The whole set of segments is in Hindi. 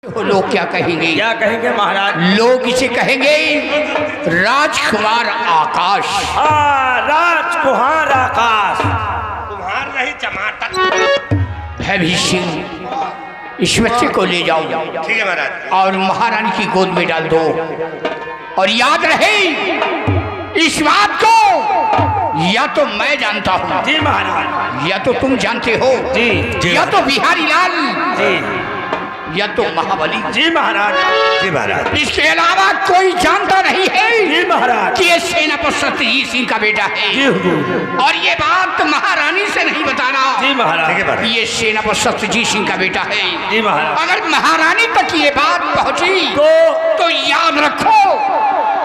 लोग क्या कहेंगे? क्या कहेंगे महाराज? लोग इसे कहेंगे राजकुमार आकाश। हाँ, राजकुमार आकाश। कुम्हार नहीं टमाटर। भैभी सिंह, इस बच्चे को ले जाओ। ठीक है महाराज। और महारानी की गोद में डाल दो। और याद रहे इस बात को, या तो मैं जानता हूँ जी महाराज, या तो तुम जानते हो जी, जी या तो बिहारी लाल जी, या तो महाबली जी महाराज, जी महाराज। इसके अलावा कोई जानता नहीं है जी महाराज कि ये सेनापति सत्यजीत सिंह का बेटा है। जी हुजूर। और ये बात महारानी से नहीं बताना। जी महाराज। ये सेनापति सत्यजीत सिंह का बेटा है। जी महाराज। अगर महारानी तक ये बात पहुंची तो याद रखो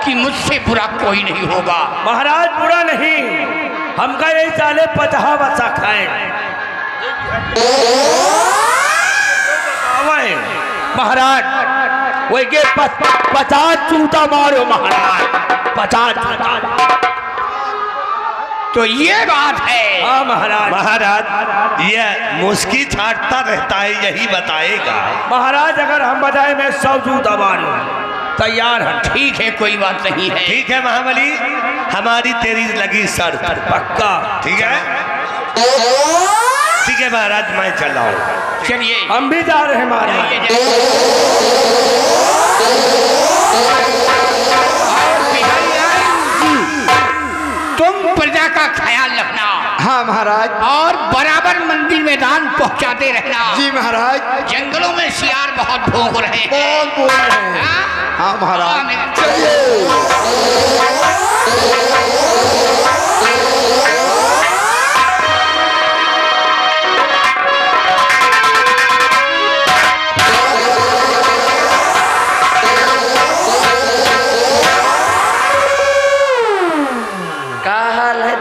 कि मुझसे बुरा कोई नहीं होगा। महाराज बुरा नहीं, हमका यही साले 50 बच्चा खाए। महाराज वही के 50 चूता मारो महाराज, 50 चूता। तो ये बात है। हाँ महाराज। महाराज ये मुस्की छाटता रहता है, यही बताएगा। महाराज अगर हम बताए मैं 100 जूता मारूं, तैयार है। ठीक है, कोई बात नहीं है। ठीक है महाबली, हमारी तेरी लगी शर्त। पक्का? ठीक है, ठीक है महाराज, मैं चल रहा हूँ। चलिए हम भी जा रहे हैं महाराज। तुम प्रजा का ख्याल रखना। हाँ महाराज। और बराबर मंदिर में दान पहुंचाते रहना। जी महाराज। जंगलों में सियार बहुत भौंक रहे हैं। कौन बोल रहे हैं? हाँ महाराज। चलिए।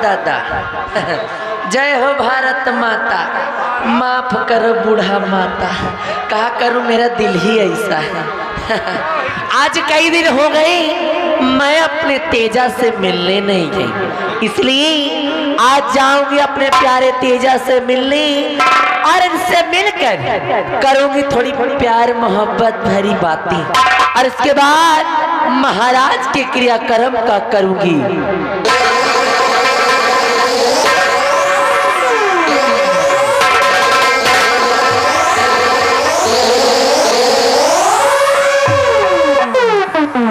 दादा जय हो भारत माता, माफ करो बूढ़ा माता, कहा करूं मेरा दिल ही ऐसा है। आज कई दिन हो गए मैं अपने तेजा से मिलने नहीं गई, इसलिए आज जाऊंगी अपने प्यारे तेजा से मिलने और इनसे मिलकर करूंगी थोड़ी प्यार मोहब्बत भरी बातें, और इसके बाद महाराज के क्रियाक्रम का करूंगी।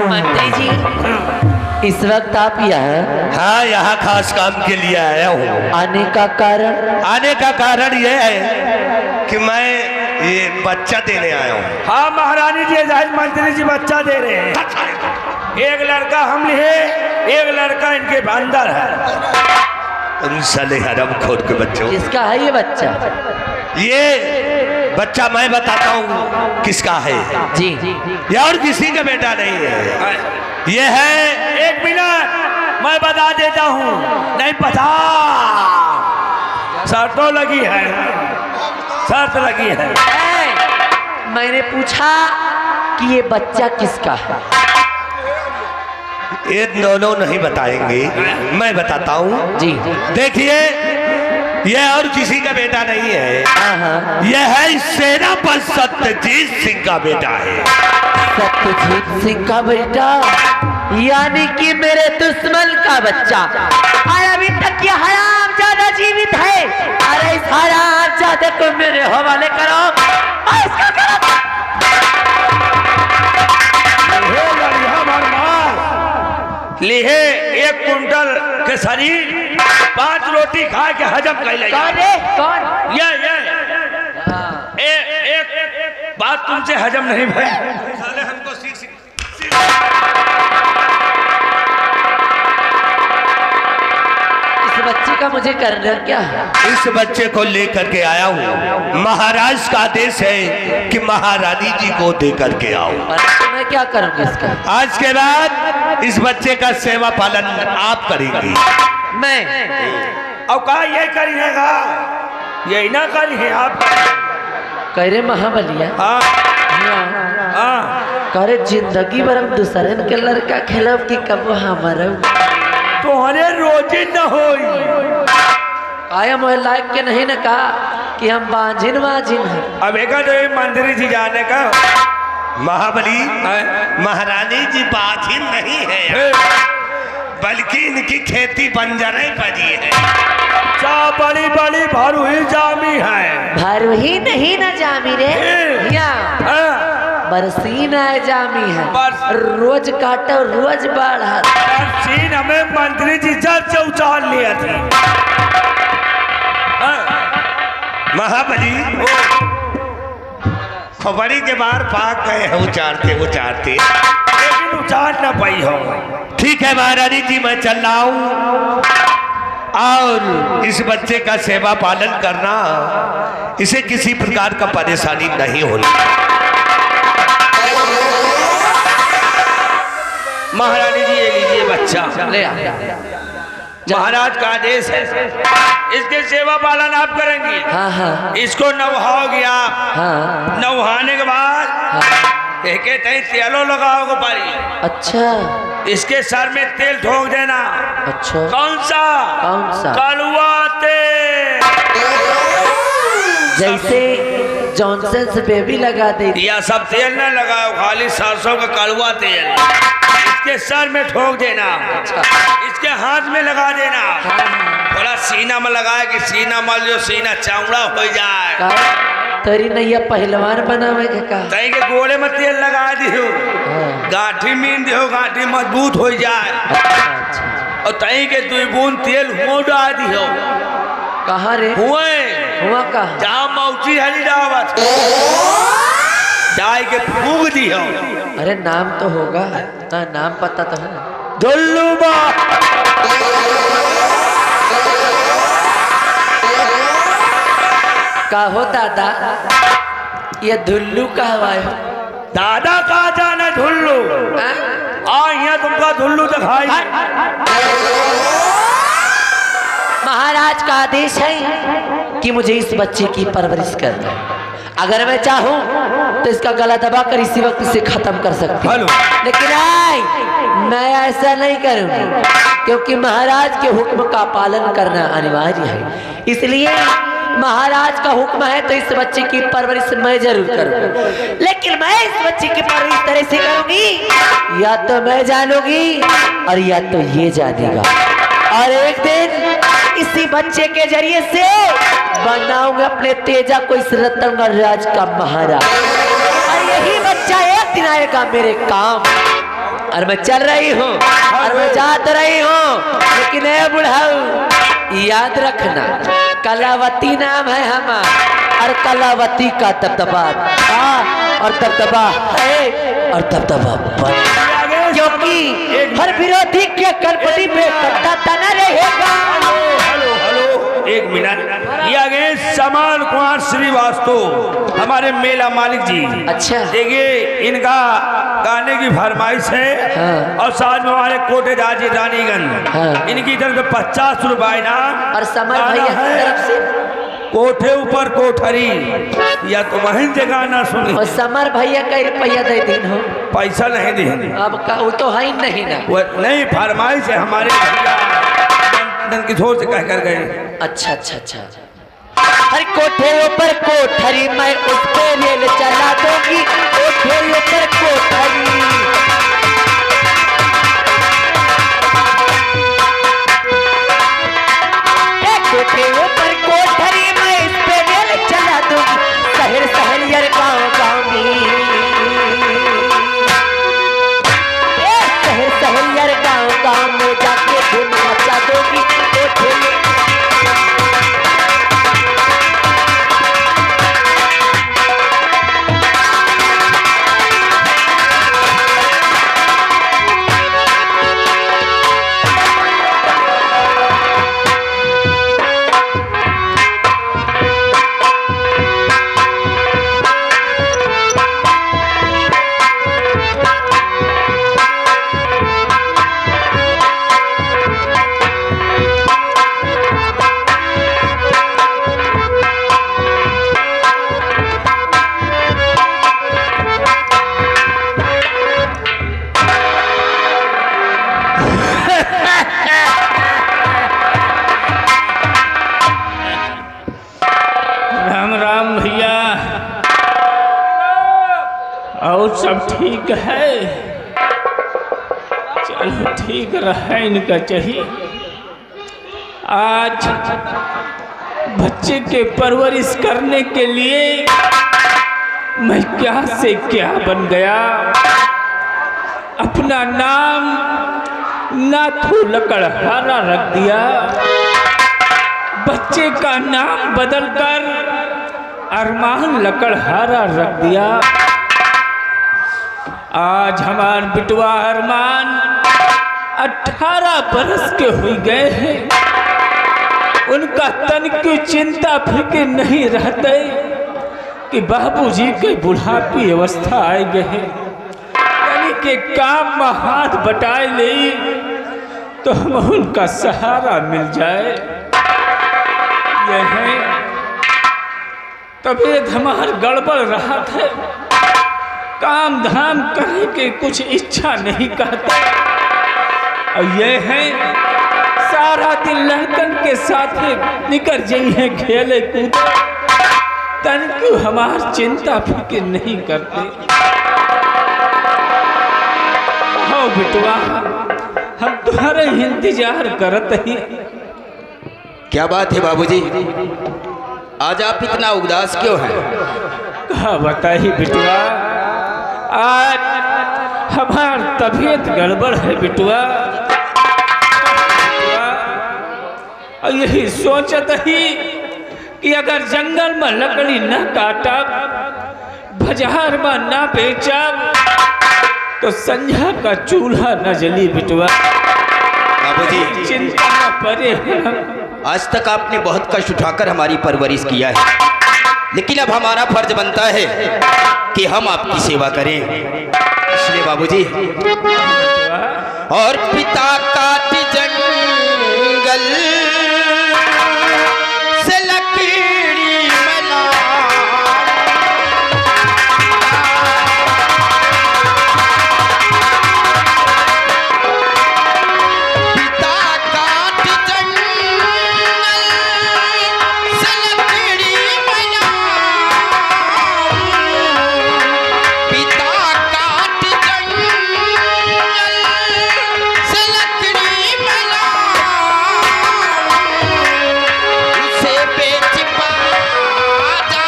मंत्री जी, इस वक्त आप यहाँ? हाँ, यहाँ खास काम के लिए आया हूँ। आने का कारण? आने का कारण यह है कि मैं ये बच्चा देने आया हूँ। हाँ महारानी जी, जज मंत्री जी बच्चा दे रहे हैं। एक लड़का हम लिए, एक लड़का इनके अंदर है। उन साले हरम खोर के बच्चों। किसका है ये बच्चा? ये बच्चा मैं बताता हूँ किसका है जी। ये और किसी का बेटा नहीं है, ये है। एक मिनट मैं बता देता हूँ, नहीं पता। शर्तों लगी है, शर्त लगी है। मैंने पूछा कि ये बच्चा किसका है? ये दोनों नहीं बताएंगे, मैं बताता हूँ। जी। देखिए, यह और किसी का बेटा नहीं है, यह है सेनापति सत्यजीत सिंह का बेटा है। सत्यजीत सिंह का बेटा, यानी कि मेरे दुश्मन का बच्चा। और अभी तक ये हरामजादा जीवित है। अरे इस हरामजादे को मेरे हवाले करो। इसका करो। लिहे 1 कुंटल के शरीर, 5 रोटी खा के हजम कर ले। कौन है? कौन? ये एक बात तुमसे हजम नहीं भाई। साले हमको इस बच्चे का मुझे करना क्या है? इस बच्चे को लेकर के आया हूँ। महाराज का आदेश है कि महारानी जी को दे करके आओ। मैं क्या करूँगा इसका? आज के बाद इस बच्चे का सेवा पालन आप करेंगी। मैं अब कहा ये करिएगा, यही ना करिए आप। कह रहे महाबलिया, हाँ हाँ, करे जिंदगी भर हम दूसरे के लड़का खेलब कि कब हमारा तुम्हारे रोजी न हो। आया मोह लायक के नहीं न कहा कि हम बांझिन वाजिन हैं। अब एक जो मंत्री जी जाने का महाबली महारानी जी बाधिन नहीं है, बल्कि इनकी खेती बंजरें पड़ी है। चा बड़ी बड़ी भारू ही जामी है। भारू ही नहीं ना जामी रे, यहाँ हाँ। बरसी ना जामी है, बस। रोज काटो रोज बढ़ा। सीन हमें मंत्री जी जब से उचार लिया थी। महाबली खबरी के बाहर पाक गए हैं उचारते उचारते, लेकिन उचार न पाई हो। ठीक है महारानी जी, मैं चल रहा हूँ और इस बच्चे का सेवा पालन करना, इसे किसी प्रकार का परेशानी नहीं होनी। महारानी जी ये लीजिए बच्चा, ले आ। महाराज का आदेश है, इसके सेवा पालन आप करेंगे। हाँ हाँ इसको नवहाओगे आप। हाँ नवहाने के बाद हाँ। एक तेलो लगाओगे पारी। अच्छा इसके सर में तेल ठोक देना। अच्छा कौन सा? कौन सा? कलवा तेल। जैसे जॉनसन से बेबी लगा दे। या सब तेल ना लगाओ, खाली सरसों का कड़वा तेल इसके सर में ठोक देना। इसके हाथ में लगा देना। थोड़ा सीना में लगाए कि सीना मल जो सीना चौड़ा हो जाए। तरी नैया पहलवान बनावे के का? तई के गोड़े में तेल लगा दियो, हाँ। गांठी मीन दियो, गांठी मजबूत हो जाए। अच्छा। और तई के 2 बूंद तेल हुआ डाल दियो। कहाँ रे? हुआ कहाँ? जहाँ मौची हरी डावत डाल के फूक दियो। अरे नाम तो होगा ना, नाम पता तो है। दुल्लू बा। का हो दादा, ये धुल्लू कहवा है? दादा कहा जाने धुल्लू। यहाँ तुमका धुल्लू दिखाई। महाराज का आदेश है कि मुझे इस बच्चे की परवरिश करना है। अगर मैं चाहूं तो इसका गला दबाकर इसी वक्त इसे खत्म कर सकती हूं, लेकिन मैं ऐसा नहीं करूंगी, क्योंकि महाराज के हुक्म का पालन करना अनिवार्य है। इसलिए महाराज का हुक्म है तो इस बच्चे की परवरिश मैं जरूर करूंगी, लेकिन मैं इस बच्चे की परवरिश इस तरह से करूंगी, या तो मैं जानूंगी और या तो ये जानेगा। और एक दिन इसी बच्चे के जरिए से बनाऊंगा अपने तेजा को इस रतनगढ़ राज का महाराज। और यही बच्चा एक दिन आएगा मेरे काम। और मैं चल रही हूँ और मैं जात रही हूँ, लेकिन ए बुढ़ाऊ याद रखना, कलावती नाम है हमारा, और कलावती का दबदबा था और दबदबा है और दबदबा बन, क्योंकि हर विरोधी के कल्पनी में कट्टा तना रहेगा। हेलो हेलो एक मिनट, ये आगे समान कुमार श्रीवास्तव हमारे मेला मालिक जी। अच्छा। देखिए इनका गाने की फरमाइश है। हाँ। और साथ में हमारे कोटे राजी रानीगंज। हाँ। इनकी तरफ से 50 रुपए ना। और समर भैया की तरफ से कोठे ऊपर कोठरी, या तो वहीं जगह ना सुनी। और समर भैया का रुपया दे दिन हो, पैसा नहीं देंगे। अब का वो तो है ही नहीं ना। वो नहीं, फरमाइश है हमारे नंद किशोर से कह कर गए। अच्छा अच्छा अच्छा। हर कोठे ऊपर कोठरी मैं उस पे रेल चला दूंगी, कोठे ऊपर कोठरी। कोठे ऊपर कोठरी मैं इस पे रेल चला दूंगी, शहर शहर यार गाँव गाँव में, शहर शहर यार गाँव गाँव में जाके धूम मचा दूंगी। कोठे सब ठीक है? चलो ठीक रहे इनका चाहिए। आज बच्चे के परवरिश करने के लिए मैं क्या से क्या बन गया। अपना नाम नाथू लकड़हारा रख दिया। बच्चे का नाम बदलकर अरमान लकड़हारा रख दिया। आज हमार बिटवा अरमान 18 बरस के हो गए हैं। उनका तन की चिंता फिक्र नहीं रहते कि बाबूजी के बुढ़ापी अवस्था आए गए। तन के काम में हाथ बटाए ले तो हम उनका सहारा मिल जाए। यह है तबीयत हमार गड़बड़ रहा था। काम धाम करने की कुछ इच्छा नहीं करता। और यह है सारा दिन लड़कन के साथ निकल जाइए खेले कूदे। तन को हमार चिंता फिक्र नहीं करते। हो बिटवा हम तुम्हारे इंतजार करते ही। क्या बात है बाबूजी, आज आप इतना उदास क्यों हैं? कहा बताइए बिटवा, आज हमार तबीयत गड़बड़ है बिटवा। और यही सोचत ही कि अगर जंगल में लकड़ी न काटब, बाजार में न बेचब तो संझा का चूल्हा न जली बिटवा। बाबूजी चिंता न पड़े हम। आज तक आपने बहुत कष्ट उठाकर हमारी परवरिश किया है, लेकिन अब हमारा फर्ज बनता है कि हम आपकी सेवा करें। इसलिए बाबूजी, और पिता काट जंगल से लकड़ी बना, पिता काट जंगल से लकड़ी बना, पिता काट जंगल से लकड़ी बना, उसे बेच बाजार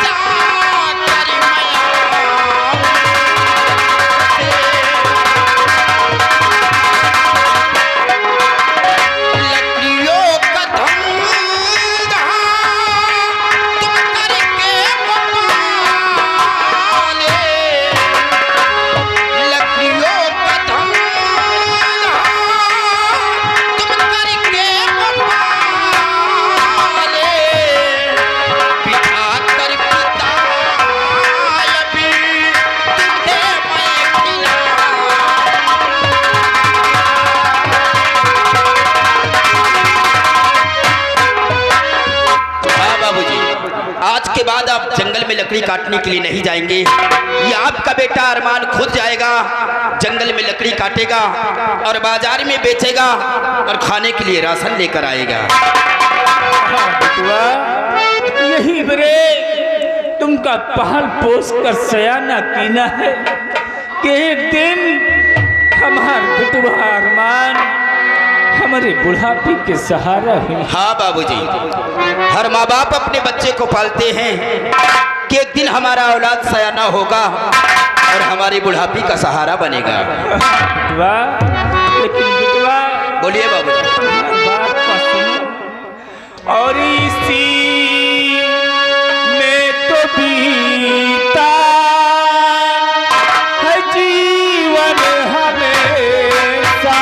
जाकर लकड़ियों का धंधा तुम करके बपाले, लकड़ियों का धंधा तुम करके बपाले, पिता कर पिता अभी तुझे मैं खिला। हाँ बाबूजी, आज के बाद आप जंगल में लकड़ी काटने के लिए नहीं जाएंगे। ये आपका बेटा अरमान खुद जाएगा, जंगल में लकड़ी काटेगा और बाजार में बेचेगा और खाने के लिए राशन लेकर आएगा। बिटवा यही बरे तुमका पहल पोस कर सयाना कीना है कि एक दिन हमार बिटवा अरमान हमारे बुढ़ापे के सहारा ही। हाँ बाबूजी, हर माँ बाप अपने बच्चे को पालते हैं कि एक दिन हमारा औलाद सयाना होगा और हमारी बुढ़ापी का सहारा बनेगा। बिटवा लेकिन बिटवा बोलिए बाबूजी। बात का सुनो। और इसी में तो बीता है जीवन हमेशा।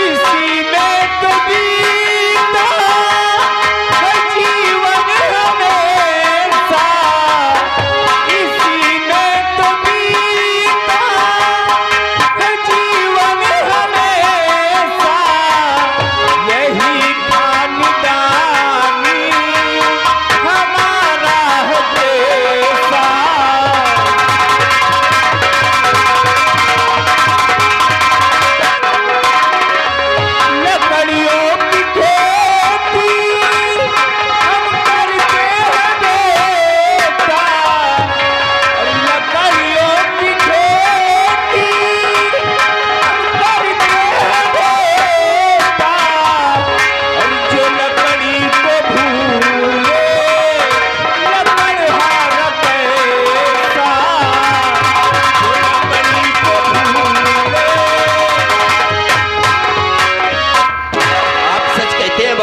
इसी में तो बीता है जीवन हमेशा। इसी में तो बीता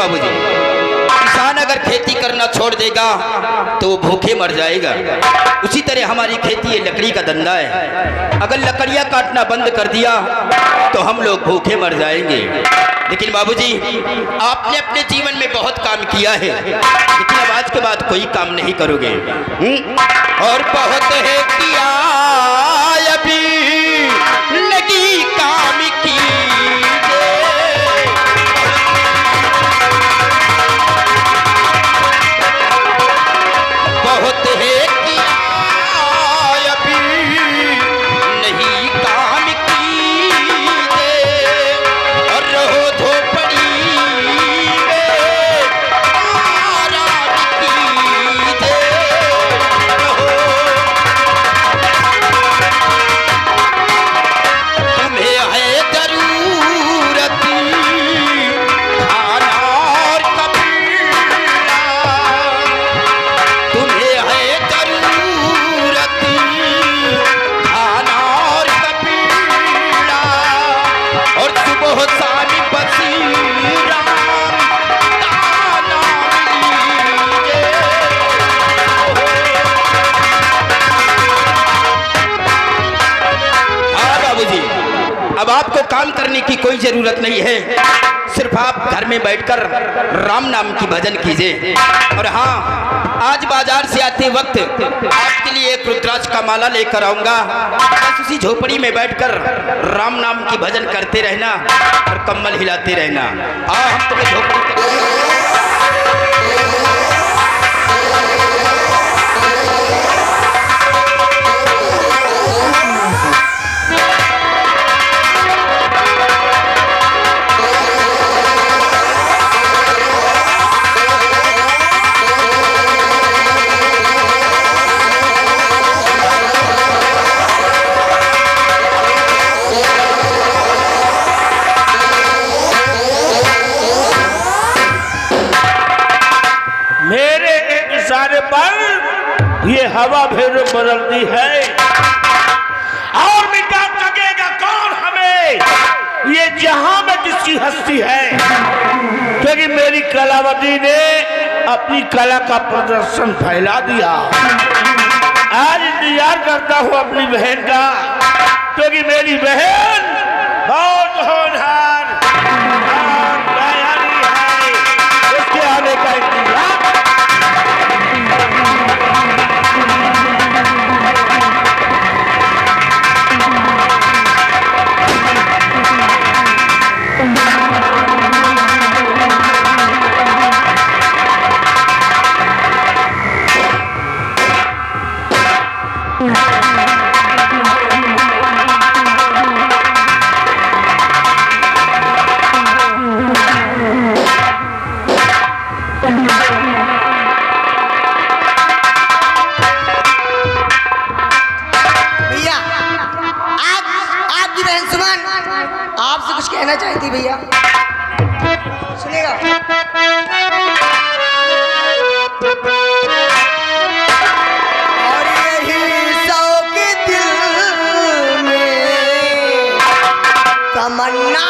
बाबूजी, किसान अगर खेती करना छोड़ देगा तो भूखे मर जाएगा। उसी तरह हमारी खेती ये लकड़ी का धंधा है। अगर लकड़ियां काटना बंद कर दिया तो हम लोग भूखे मर जाएंगे। लेकिन बाबूजी, आपने अपने जीवन में बहुत काम किया है, लेकिन अब आज के बाद कोई काम नहीं करोगे। और बहुत है किया अभी लगी काम की, बहुत है किया अभी नहीं काम कीजिए, और रहो झोपड़ी में आराम कीजिए, रहो। तुम्हें है जरूरत खाना और कपड़ा, तुम्हें है जरूरत खाना और कपड़ा, और सुबह शाम बसीरा दाना लीजिए। हाँ बाबूजी, अब आपको काम करने की कोई जरूरत नहीं है, सिर्फ आप घर में बैठकर राम नाम की भजन कीजिए। और हाँ, आज बाजार से आते वक्त आपके लिए एक रुद्राक्ष का माला लेकर आऊंगा। बस उसी झोपड़ी में बैठकर राम नाम की भजन करते रहना और कम्बल हिलाते रहना। हम तुम्हें झोपड़ी मेरे एक इशारे पर ये हवा फिर बदलती है, और मिटा सकेगा कौन हमें ये जहां में जिसकी हस्ती है, क्योंकि मेरी कलावती ने अपनी कला का प्रदर्शन फैला दिया। आज इंतजार करता हूं अपनी बहन का, क्योंकि मेरी बहन बहुत होनहार और दयालु है। उसके आने का इंतजार आपसे कुछ कहना चाहती थी भैया, सुनेगा? और यही शौक दिल में तमन्ना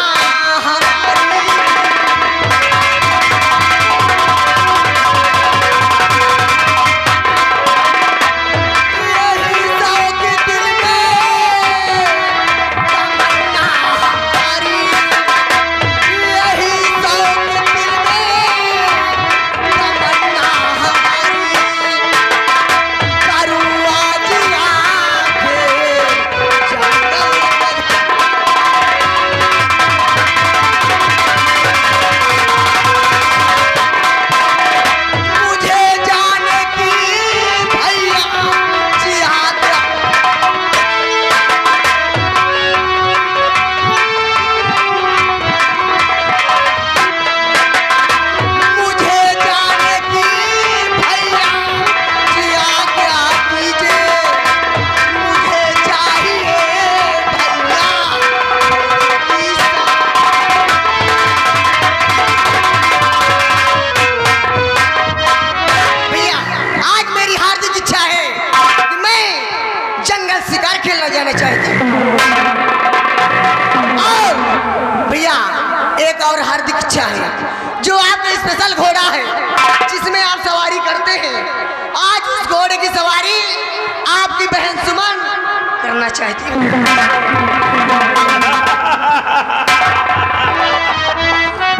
एक और हार्दिक इच्छा है, जो आपका स्पेशल घोड़ा है जिसमें आप सवारी करते हैं, आज उस घोड़े की सवारी आपकी बहन सुमन करना चाहती है।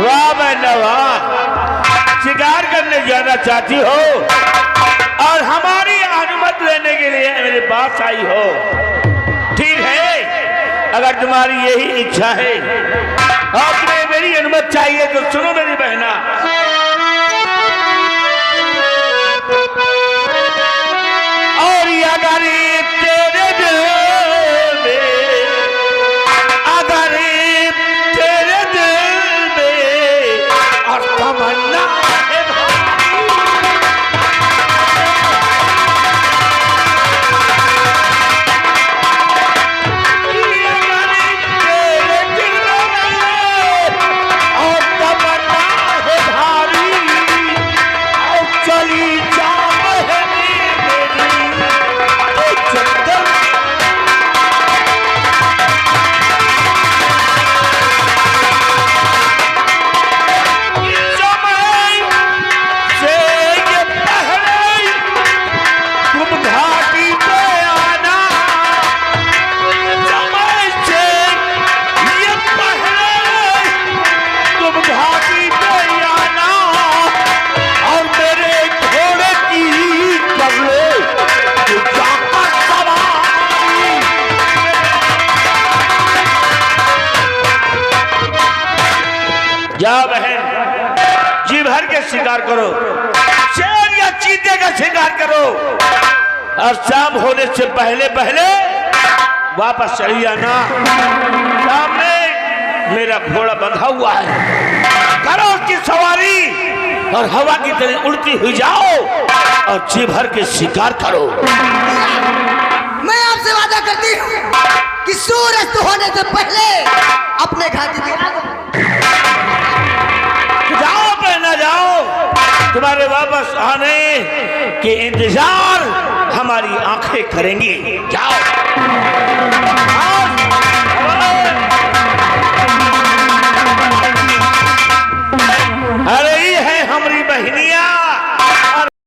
वाह बहना वाह, शिकार करने जाना चाहती हो और हमारी अनुमति लेने के लिए मेरे पास आई हो। ठीक है, अगर तुम्हारी यही इच्छा है और तुम्हें मेरी अनुमति चाहिए तो सुनो मेरी बहना। और अगर तेरे दिल में, अगर तेरे दिल में और तमन्ना है जाओ बहन, जी भर के शिकार करो, शेर या चीते का शिकार करो और शाम होने से पहले पहले वापस चली आना। सामने मेरा घोड़ा बंधा हुआ है, करो उसकी सवारी और हवा की तरह उड़ती हुई जाओ और जी भर के शिकार करो। मैं आपसे वादा करती हूँ कि सूरज होने से पहले अपने घाटी के जाओ पहना जाओ, तुम्हारे वापस आने के इंतजार हमारी आंखें करेंगी। जाओ। अरे ये है हमारी बहनिया,